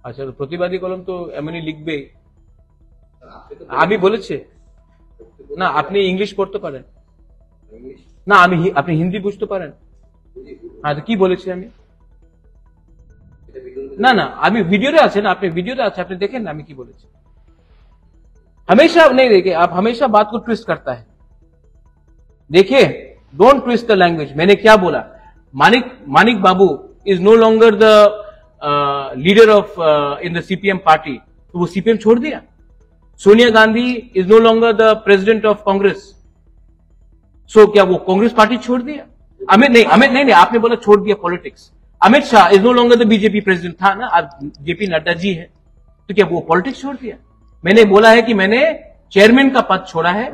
আচ্ছা, প্রতিবাদী কলম তো এমনি লিখবে। আমি বলেছি না আপনি ইংলিশ পড়তে পারেন না, আপনি হিন্দি বুঝতে পারেন? হ্যাঁ, তো কি বলেছি আমি? না না, আমি वीडियोতে আছে ना, আপনি वीडियोতে আছে, আপনি देखें ना আমি কি বলেছি। हमेशा नहीं देखिए, आप हमेशा बात को ट्विस्ट करता है। देखिए, डोंट ट्विस्ट द लैंग्वेज। मैंने क्या बोला? Manik Babu is no longer the leader of in the CPM party, तो वो सीपीएम छोड़ दिया। Sonia Gandhi is no longer the president of Congress, so क्या वो कांग्रेस पार्टी छोड़ दिया? अमित नहीं, आपने बोला छोड़ दिया politics. Amit Shah is no longer the BJP president, था ना, अब जेपी नड्डा जी है, तो क्या वो पॉलिटिक्स छोड़ दिया? मैंने बोला है कि मैंने चेयरमैन का पद छोड़ा है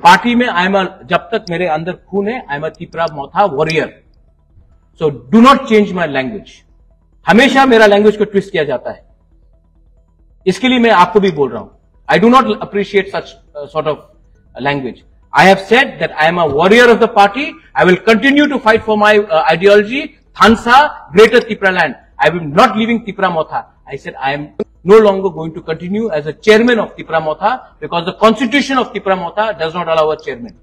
पार्टी में। जब तक मेरे अंदर खून है, I am a Tipra Motha warrior. So do not change my language. हमेशा मेरा लैंग्वेज को ट्विस्ट किया जाता है, इसके लिए मैं आपको भी बोल रहा हूं। I do not appreciate such sort of language. I have said that I am a warrior of the party. I will continue to fight for my ideology, Thansa, Greater Tipra land. I will not leaving Tipra Motha. I said I am no longer going to continue as a chairman of Tipra Motha because the constitution of Tipra Motha does not allow a chairman.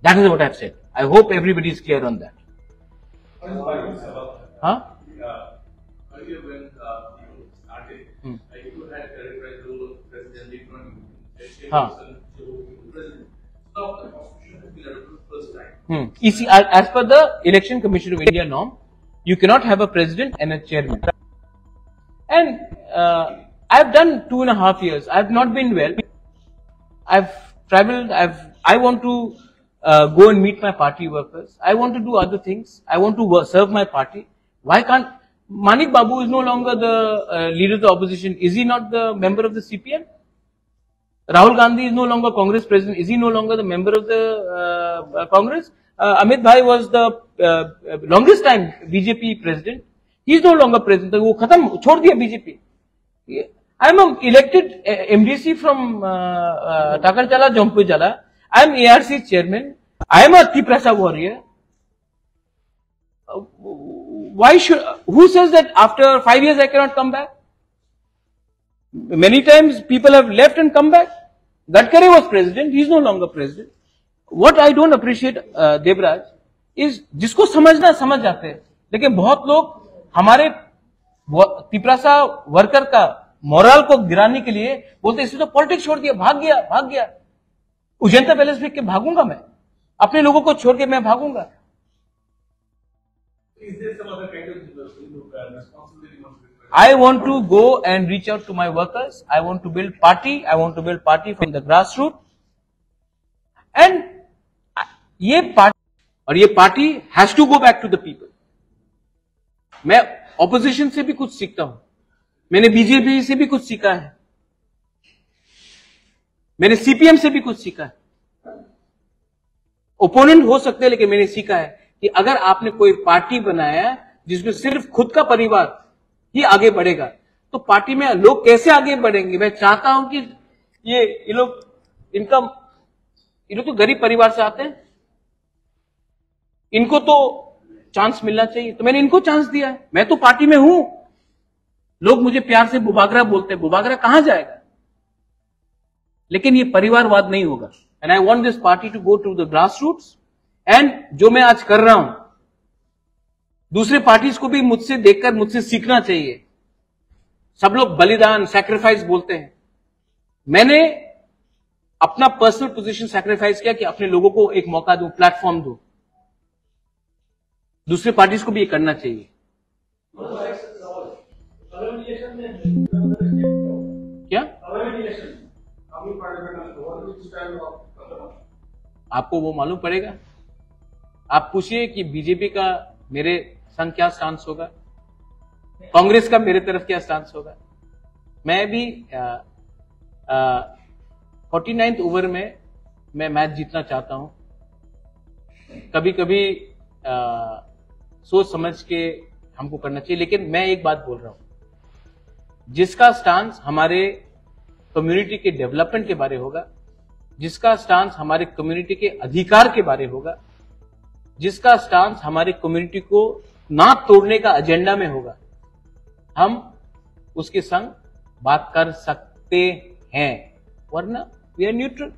That is what I have said. I hope everybody is clear on that. Huh? Earlier when you started, you had characterized the role of President Huh. Now the constitution has been adopted first time. You see, as per the Election Commission of India norm, you cannot have a president and a chairman. And I've done 2.5 years. I've not been well. I've traveled. I want to go and meet my party workers. I want to do other things. I want to serve my party. Why can't Manik Babu is no longer the leader of the opposition? Is he not the member of the CPM? Rahul Gandhi is no longer Congress president. Is he no longer the member of the Congress? Amit Bhai was the longest time BJP president. He is no longer president. वो खत्म छोड़ दिया BJP. I am an elected MDC from Takarchala, Jompujala. I am ARC chairman. I am a Tiprasa warrior. Who says that after 5 years I cannot come back? Many times people have left and come back. Gadkari was president. He is no longer president. What I don't appreciate, Devraj, is जिसको समझना समझ जाते हैं, लेकिन बहुत लोग हमारे Tiprasa worker का मोरल को गिराने के लिए बोलते इसने तो पॉलिटिक्स छोड़ दिया, भाग गया। उजंता पैलेस फेंक के भागूंगा मैं? अपने लोगों को छोड़ के मैं भागूंगा? Is there some other kind of responsibility? I want to go and reach out to my workers. I want to build party. I want to build party from the grassroots. And ये party has to go back to the people. मैं opposition से भी कुछ सीखता हूं. मैंने BJP से भी कुछ सीखा है. मैंने सीपीएम से भी कुछ सीखा है. ओपोनेंट हो सकते हैं, लेकिन मैंने सीखा है कि अगर आपने कोई पार्टी बनाया जिसमें सिर्फ खुद का परिवार ही आगे बढ़ेगा, तो पार्टी में लोग कैसे आगे बढ़ेंगे? मैं चाहता हूं कि ये लोग तो गरीब परिवार से आते हैं, इनको तो चांस मिलना चाहिए, तो मैंने इनको चांस दिया है। मैं तो पार्टी में हूं। लोग मुझे प्यार से बुबागरा बोलते हैं, बुबागरा कहां जाएगा? लेकिन ये परिवारवाद नहीं होगा। And I want this party to go to the grass roots. And जो मैं आज कर रहा हूं, दूसरे पार्टीज को भी मुझसे देखकर मुझसे सीखना चाहिए। सब लोग बलिदान, सैक्रिफाइस बोलते हैं। मैंने अपना पर्सनल पोजीशन सैक्रिफाइस किया कि अपने लोगों को एक मौका दूं, प्लेटफॉर्म दूं। दूसरे पार्टीज को भी ये करना चाहिए। क्या आपको वो मालूम पड़ेगा? आप पूछिए कि बीजेपी का मेरे संग क्या स्टांस होगा, कांग्रेस का मेरे तरफ क्या स्टांस होगा। मैं भी 49th ओवर में मैं मैच जीतना चाहता हूं। कभी कभी सोच समझ के हमको करना चाहिए, लेकिन मैं एक बात बोल रहा हूं, जिसका स्टांस हमारे कम्युनिटी के डेवलपमेंट के बारे होगा, जिसका स्टांस हमारे कम्युनिटी के अधिकार के बारे होगा, जिसका स्टांस हमारे कम्युनिटी को ना तोड़ने का एजेंडा में होगा, हम उसके संग बात कर सकते हैं, वरना वी आर न्यूट्रल।